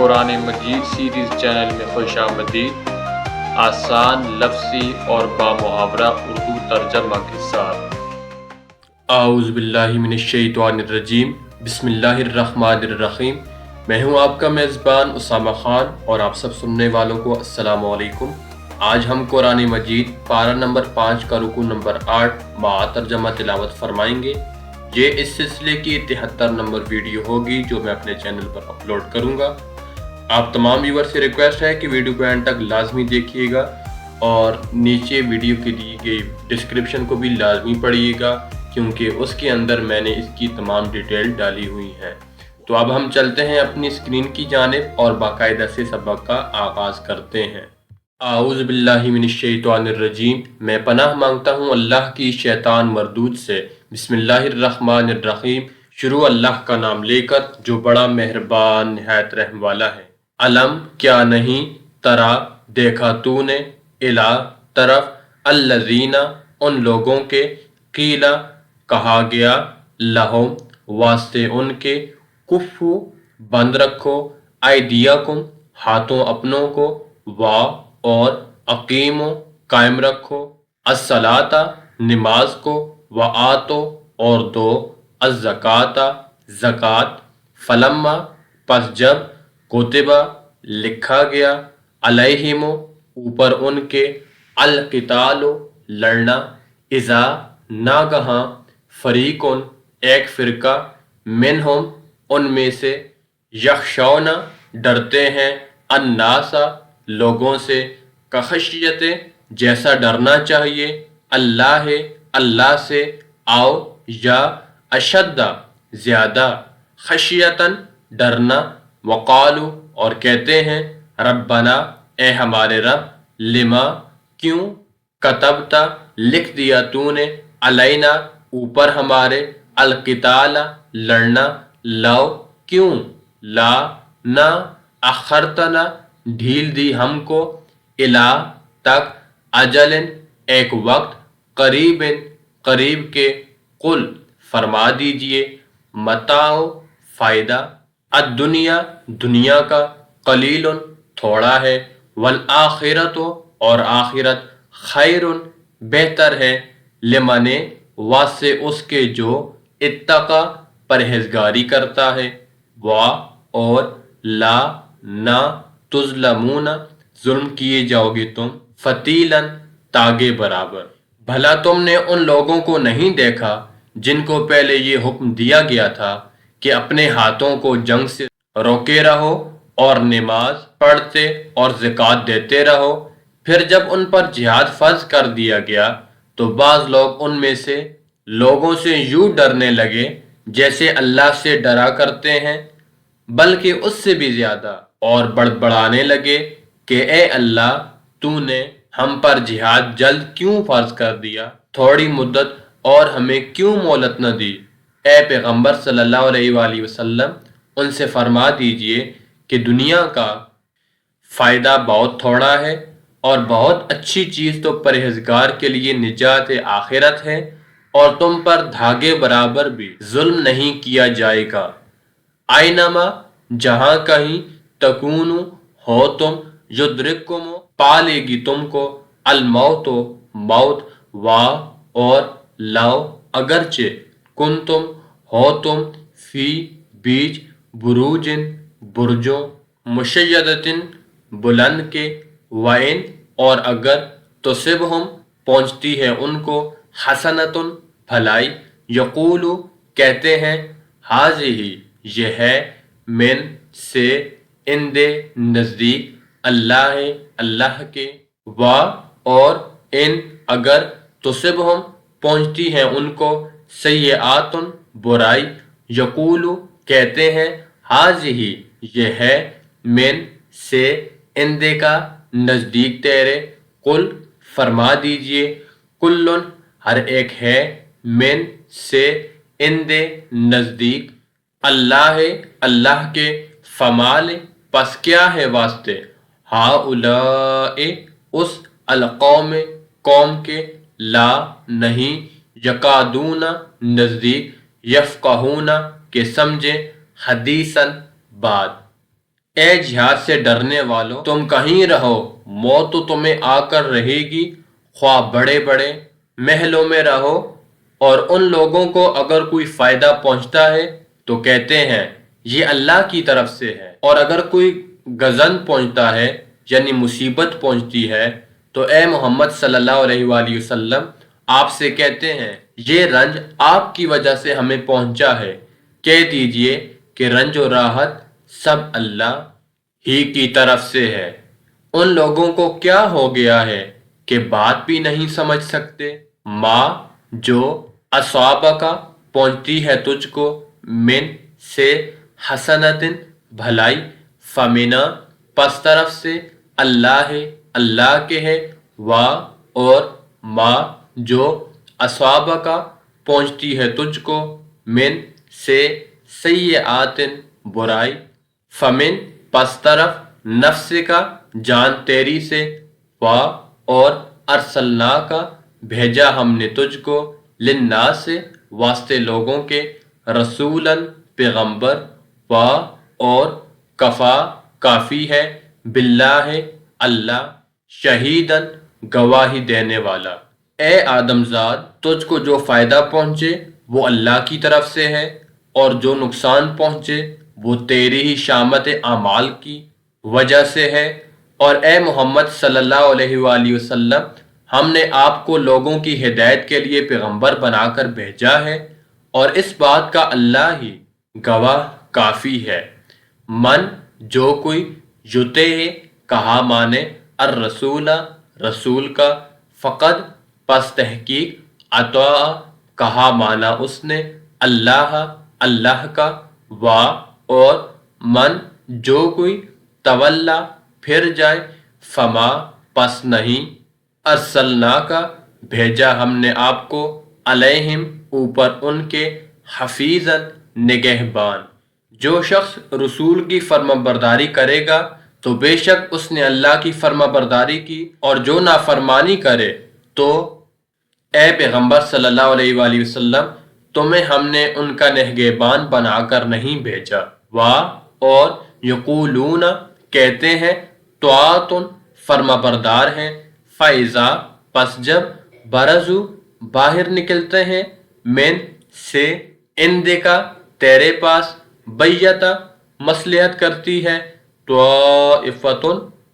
قرآن مجید series channel میں خوش آمدید۔ آسان لفظی اور بامحاورہ اردو ترجمہ کے ساتھ۔ اعوذ باللہ من الشیطان الرجیم، بسم اللہ الرحمن الرحیم۔ میں ہوں آپ کا میزبان اسامہ خان اور آپ سب سننے والوں کو السلام علیکم۔ آج ہم قرآن مجید پارہ نمبر 5 کا رکوع نمبر 8 مع ترجمہ تلاوت فرمائیں گے۔ یہ اس سلسلے کی 73 نمبر ویڈیو ہوگی جو میں اپنے چینل پر اپلوڈ کروں گا۔ آپ تمام ویور سے ریکویسٹ ہے کہ ویڈیو کو اینڈ تک لازمی دیکھیے گا اور نیچے ویڈیو کے دی گئی ڈسکرپشن کو بھی لازمی پڑھیے گا، کیونکہ اس کے اندر میں نے اس کی تمام ڈیٹیل ڈالی ہوئی ہیں۔ تو اب ہم چلتے ہیں اپنی اسکرین کی جانب اور باقاعدہ سے سبق کا آغاز کرتے ہیں۔ اعوذ باللہ من الشیطان الرجیم، میں پناہ مانگتا ہوں اللہ کی شیطان مردود سے۔ بسم اللہ الرحمن الرحیم، شروع اللہ کا نام لے کر جو بڑا مہربان نہایت رحم والا ہے۔ علم کیا نہیں، ترا دیکھا تو نے، الا طرف، الذین ان لوگوں کے، قیلا کہا گیا، لہم واسطے ان کے، کفو بند رکھو، ایدیکم ہاتھوں اپنوں کو، وا اور اقیمو قائم رکھو، الصلاۃ نماز کو، وآتو اور دو، الزکوٰۃ زکوٰۃ، فلما پس جب، کتبہ لکھا گیا، علیہم اوپر ان کے، القتال لڑنا، اذا ناگہاں، فریقن ایک فرقہ، منہم ان میں سے، یخشون ڈرتے ہیں، الناس لوگوں سے، کخشیت جیسا ڈرنا چاہیے، اللہ سے، آؤ یا اشد زیادہ، خشیتاً ڈرنا، وقالو اور کہتے ہیں، ربنا اے ہمارے رب، لما کیوں، کتبتا لکھ دیا تو نے، علینا اوپر ہمارے، القتال لڑنا، لو کیوں، لا نہ، اخرتنا ڈھیل دی ہم کو، الا تک، اجل ایک وقت، قریب قریب کے، قل فرما دیجئے، متاع فائدہ، الدنیا دنیا کا، قلیل تھوڑا ہے، والآخرۃ اور آخرت، خیر بہتر ہے، لمن واسطے اس کے جو، اتقی پرہیزگاری کرتا ہے، وا اور لا نہ، تظلمون ظلم کیے جاؤ گے تم، فتیلاً تاگے برابر۔ بھلا تم نے ان لوگوں کو نہیں دیکھا جن کو پہلے یہ حکم دیا گیا تھا کہ اپنے ہاتھوں کو جنگ سے روکے رہو اور نماز پڑھتے اور زکوٰۃ دیتے رہو، پھر جب ان پر جہاد فرض کر دیا گیا تو بعض لوگ ان میں سے لوگوں سے یوں ڈرنے لگے جیسے اللہ سے ڈرا کرتے ہیں، بلکہ اس سے بھی زیادہ، اور بڑبڑانے لگے کہ اے اللہ، تو نے ہم پر جہاد جلد کیوں فرض کر دیا، تھوڑی مدت اور ہمیں کیوں مہلت نہ دی۔ اے پیغمبر صلی اللہ علیہ وآلہ وسلم، ان سے فرما دیجئے کہ دنیا کا فائدہ بہت تھوڑا ہے اور بہت اچھی چیز تو پرہیزگار کے لیے نجات آخرت ہے، اور تم پر دھاگے برابر بھی ظلم نہیں کیا جائے گا۔ آئینما جہاں کہیں، تکونو ہو تم، یدرککم پا لے گی تم کو، الموت موت، وا اور لو اگرچہ، کنتم ہو تم، فی بیچ، بروجن برجوں، مشیدتن بلند کے، وَإِنْ اور اگر، تصبہم پہنچتی ہے ان کو، حسنتن بھلائی، یقولو کہتے ہیں، ہذہ یہ ہے، من سے، اندے نزدیک، اللہ کے، وا اور ان اگر، تصبہم پہنچتی ہے ان کو، سیئاتٌ برائی، یقولو کہتے ہیں، ہذہ یہ ہے، من سے، اندے کا، نزدیک تیرے، قل فرما دیجئے، کلٌ ہر ایک ہے، من سے، اندے نزدیک، اللہ کے، فمال پس کیا ہے واسطے، ہؤلاء اس، القوم قوم کے، لا نہیں، یکادون نزدیک، یفقہون کہ سمجھیں، حدیثاً بات، اے جہاد سے ڈرنے والوں، تم کہیں رہو، موت تو تمہیں آ کر رہے گی، خواہ بڑے بڑے محلوں میں رہو۔ اور ان لوگوں کو اگر کوئی فائدہ پہنچتا ہے تو کہتے ہیں یہ اللہ کی طرف سے ہے، اور اگر کوئی غضن پہنچتا ہے یعنی مصیبت پہنچتی ہے تو اے محمد صلی اللہ علیہ وآلہ وسلم آپ سے کہتے ہیں یہ رنج آپ کی وجہ سے ہمیں پہنچا ہے، کہہ دیجئے کہ رنج و راحت سب اللہ ہی کی طرف سے ہے۔ ان لوگوں کو کیا ہو گیا ہے کہ بات بھی نہیں سمجھ سکتے؟ ماں جو اصابہ کا پہنچتی ہے تجھ کو، من سے حسنت بھلائی، فمنا پس طرف سے، اللہ ہے اللہ کے ہے، وا اور ماں جو اصابہ کا پہنچتی ہے تجھ کو، من سے سیئات برائی، فمن پس طرف، نفس کا جان تیری سے، وا اور ارسلنا کا بھیجا ہم نے تجھ کو، للناس سے واسطے لوگوں کے، رسولاً پیغمبر، وا اور کفا کافی ہے، باللہ اللہ، شہیداً گواہی دینے والا۔ اے آدم زاد، تجھ کو جو فائدہ پہنچے وہ اللہ کی طرف سے ہے، اور جو نقصان پہنچے وہ تیری ہی شامت اعمال کی وجہ سے ہے۔ اور اے محمد صلی اللہ علیہ وآلہ وسلم، ہم نے آپ کو لوگوں کی ہدایت کے لیے پیغمبر بنا کر بھیجا ہے، اور اس بات کا اللہ ہی گواہ کافی ہے۔ من جو کوئی یطع کہا مانے، الرسول رسول کا، فقد پس تحقیق، اطاع کہا مانا اس نے، اللہ اللہ کا، وا اور من جو کوئی تولا پھر جائے، فما پس نہیں، ارسلنا کا بھیجا ہم نے آپ کو، علیہم اوپر ان کے، حفیظاً نگہبان۔ جو شخص رسول کی فرما برداری کرے گا تو بے شک اس نے اللہ کی فرما برداری کی، اور جو نافرمانی کرے تو اے پیغمبر صلی اللہ علیہ وآلہ وسلم تمہیں ہم نے ان کا نگہبان بنا کر نہیں بھیجا۔ وا اور یقولون کہتے ہیں، طاعۃ فرما بردار ہیں، فائزہ پس جب، برزو باہر نکلتے ہیں، من سے اندکا تیرے پاس، بیتا مصلحت کرتی ہے، طائفۃ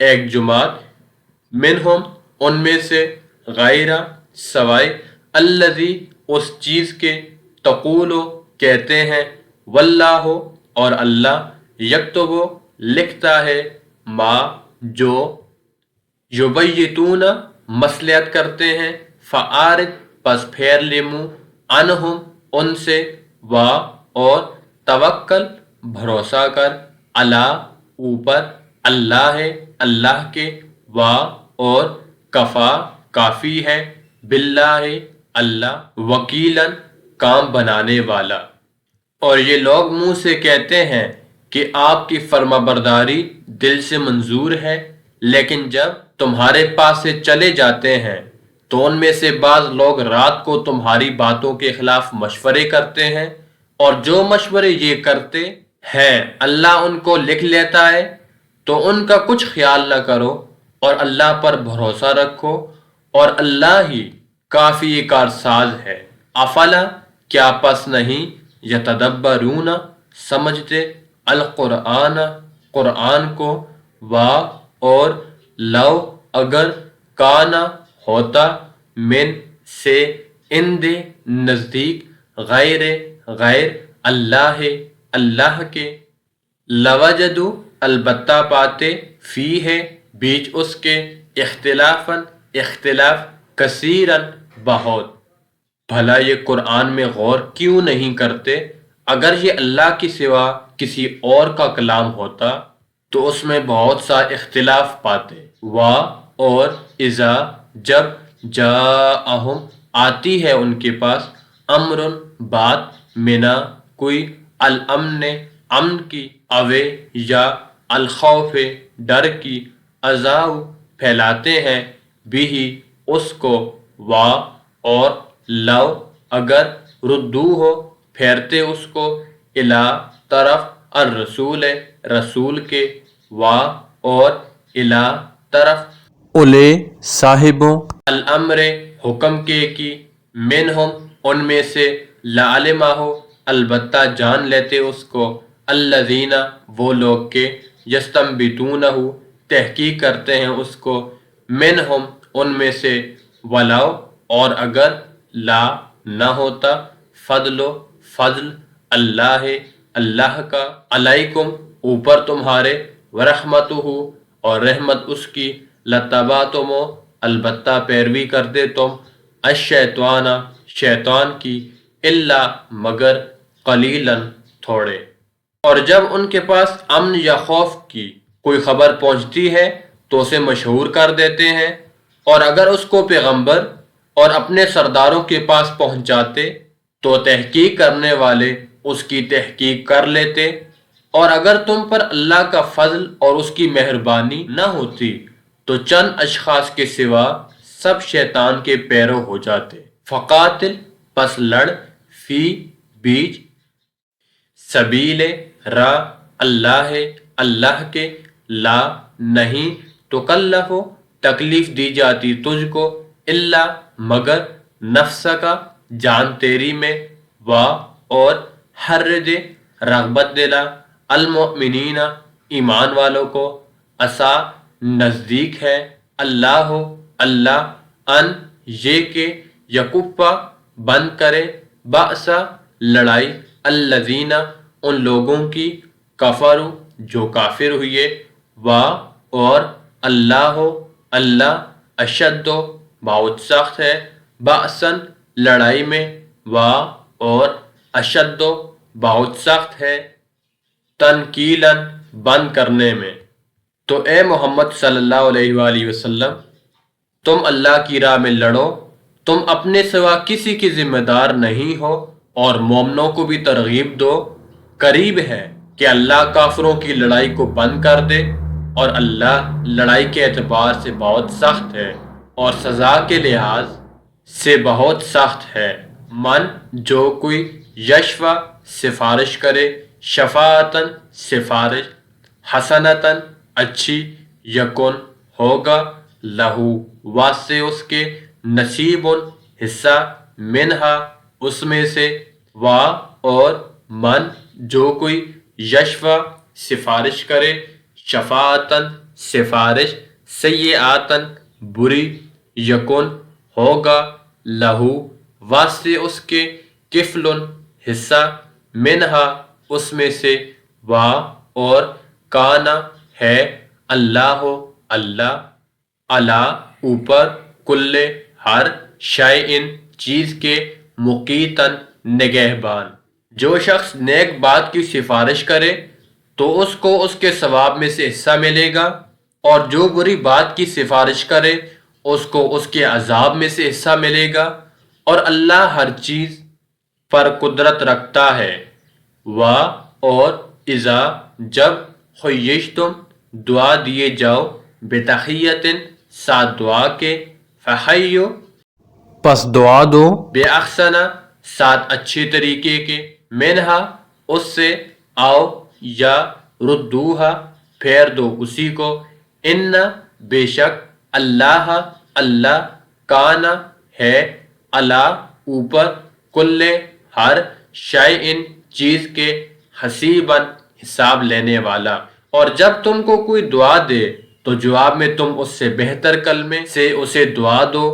ایک جماعت، منہم ان میں سے، غیر سوائے، الذی اس چیز کے، تقولو کہتے ہیں، واللہ اور اللہ، یکتب لکھتا ہے، ما جو، یبیتون مصلحت کرتے ہیں، فآرد پس پھیر لے منہ، عنہم ان سے، وا اور توکل بھروسہ کر، اللہ اوپر، اللہ ہے اللہ کے، وا اور کفا کافی ہے، باللہ اللہ، وکیلاً کام بنانے والا۔ اور یہ لوگ منہ سے کہتے ہیں کہ آپ کی فرما برداری دل سے منظور ہے، لیکن جب تمہارے پاس سے چلے جاتے ہیں تو ان میں سے بعض لوگ رات کو تمہاری باتوں کے خلاف مشورے کرتے ہیں، اور جو مشورے یہ کرتے ہیں اللہ ان کو لکھ لیتا ہے، تو ان کا کچھ خیال نہ کرو اور اللہ پر بھروسہ رکھو، اور اللہ ہی کافی کارساز ہے۔ افلا کیا پس نہیں، یتدبرون سمجھتے، القرآن قرآن کو، وا اور لو اگر، کانا ہوتا، من سے اند نزدیک، غیر غیر اللہ اللہ کے، لوجدو البتہ پاتے، فی ہے بیچ اس کے، اختلافاً اختلاف، کثیراً بہت۔ بھلا یہ قرآن میں غور کیوں نہیں کرتے؟ اگر یہ اللہ کی سوا کسی اور کا کلام ہوتا تو اس میں بہت سا اختلاف پاتے۔ وا اور اذا جب، جاءہم آتی ہے ان کے پاس، امر بات، منا کوئی، الامن امن کی، اوے یا الخوف ڈر کی، اذاؤ پھیلاتے ہیں، بھی اس کو، وا اور لو اگر، ردو ہو پھیرتے اس کو، الی طرف، الرسول رسول کے، وا اور الا طرف، اولے صاحبوں، الامر حکم کے کی، منہم ان میں سے، لعلمہ البتہ جان لیتے اس کو، الذین وہ لوگ کے، یستنبتونہ تحقیق کرتے ہیں اس کو، منہم ان میں سے، ولو اور اگر، لا نہ ہوتا، فضل اللہ اللہ کا، علیکم اوپر تمہارے، ورحمتہ اور رحمت اس کی، لتبعتم البتہ پیروی کرتے تم، الشیطان شیطان کی، الا مگر، قلیلا تھوڑے۔ اور جب ان کے پاس امن یا خوف کی کوئی خبر پہنچتی ہے تو اسے مشہور کر دیتے ہیں، اور اگر اس کو پیغمبر اور اپنے سرداروں کے پاس پہنچاتے تو تحقیق کرنے والے اس کی تحقیق کر لیتے، اور اگر تم پر اللہ کا فضل اور اس کی مہربانی نہ ہوتی تو چند اشخاص کے سوا سب شیطان کے پیرو ہو جاتے۔ فقاتل پس لڑ، فی بیچ، سبیل راہ، اللہ اللہ کے، لا نہیں، تکلف تکلیف دی جاتی تجھ کو، الا مگر، نفس کا جان تیری میں، وا اور، حرج رغبت دلا، المؤمنین ایمان والوں کو، عسا نزدیک ہے، اللہ اللہ، ان یہ کہ، یکفا بند کرے، بأسا لڑائی، الذین ان لوگوں کی، کفروا جو کافر ہوئے، وا اور، اللہ اللہ، اشد بہت سخت ہے، بأسن لڑائی میں، وا اور، اشد بہت سخت ہے، تنکیلا بند کرنے میں۔ تو اے محمد صلی اللہ علیہ وآلہ وسلم، تم اللہ کی راہ میں لڑو، تم اپنے سوا کسی کی ذمہ دار نہیں ہو، اور مومنوں کو بھی ترغیب دو، قریب ہے کہ اللہ کافروں کی لڑائی کو بند کر دے، اور اللہ لڑائی کے اعتبار سے بہت سخت ہے اور سزا کے لحاظ سے بہت سخت ہے۔ من جو کوئی، یشفع سفارش کرے، شفاعتن سفارش، حسنتن اچھی، یکن ہوگا، لہو واسطے اس کے، نصیب حصہ، منہا اس میں سے، وا اور، من جو کوئی، یشفع سفارش کرے، شفاعتن سفارش، سیئاتن بری، یکن ہوگا، لہو واسطے اس کے، کفل حصہ، منہا اس میں سے، وا اور، کانا ہے، اللہ اللہ، علی اوپر، کل ہر، شیئن چیز کے، مقیتن نگہبان۔ جو شخص نیک بات کی سفارش کرے تو اس کو اس کے ثواب میں سے حصہ ملے گا، اور جو بری بات کی سفارش کرے اس کو اس کے عذاب میں سے حصہ ملے گا، اور اللہ ہر چیز پر قدرت رکھتا ہے۔ وا اور، اذا جب، حیشتم دعا دیے جاؤ، بتحیۃ ساتھ دعا کے، فحیو پس دعا دو، بے احسن ساتھ اچھے طریقے کے، منہا اس سے، آؤ یا، ردوہا پھیر دو اسی کو، ان بے شک، اللہ اللہ، کانا ہے، علی اوپر، کل ہر، شیئن چیز کے، حسیباً حساب لینے والا۔ اور جب تم کو کوئی دعا دے تو جواب میں تم اس سے بہتر کلمے سے اسے دعا دو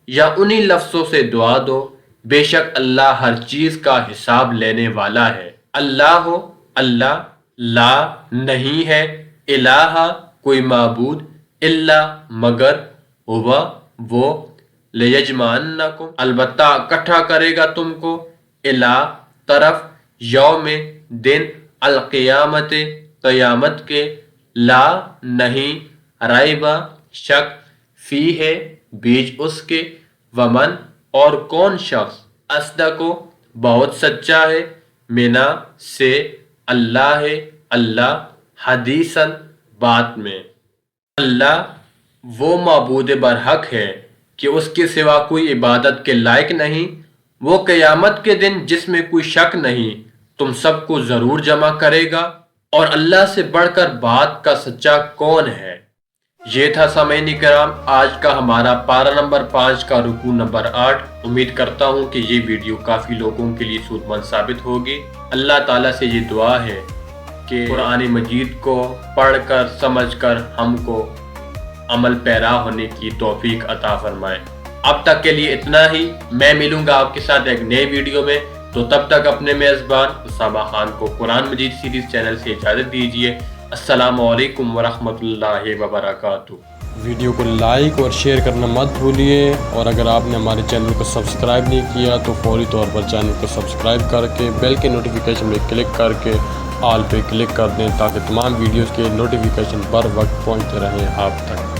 یا انہی لفظوں سے دعا دو، بے شک اللہ ہر چیز کا حساب لینے والا ہے۔ اللہ اللہ، لا نہیں ہے، الہ کوئی معبود، الا مگر، ہوا وہ، لیجمعنکم البتہ اکٹھا کرے گا تم کو، الی طرف، یوم دن، القیامت قیامت کے، لا نہیں، ریبہ شک، فی ہے بیچ اس کے، ومن اور کون شخص، اصدق بہت سچا ہے، منا سے، اللہ اللہ، حدیثاً بات میں۔ اللہ وہ معبود برحق ہے کہ اس کے سوا کوئی عبادت کے لائق نہیں، وہ قیامت کے دن جس میں کوئی شک نہیں تم سب کو ضرور جمع کرے گا، اور اللہ سے بڑھ کر بات کا سچا کون ہے؟ یہ تھا سامعین کرام آج کا ہمارا پارہ نمبر 5 کا رکوع نمبر 8۔ امید کرتا ہوں کہ یہ ویڈیو کافی لوگوں کے لیے سود مند ثابت ہوگی۔ اللہ تعالیٰ سے یہ دعا ہے کہ قرآن مجید کو پڑھ کر سمجھ کر ہم کو عمل پیرا ہونے کی توفیق عطا فرمائے۔ اب تک کے لیے اتنا ہی، میں ملوں گا آپ کے ساتھ ایک نئے ویڈیو میں، تو تب تک اپنے میزبان اسامہ خان کو قرآن مجید سیریز چینل سے اجازت دیجیے۔ السلام علیکم ورحمۃ اللہ وبرکاتہ۔ ویڈیو کو لائک اور شیئر کرنا مت بھولیے، اور اگر آپ نے ہمارے چینل کو سبسکرائب نہیں کیا تو فوری طور پر چینل کو سبسکرائب کر کے بیل کے نوٹیفیکیشن میں کلک کر کے آل پہ کلک کر دیں، تاکہ تمام ویڈیوز کے نوٹیفیکیشن بر وقت پہنچتے رہیں آپ تک۔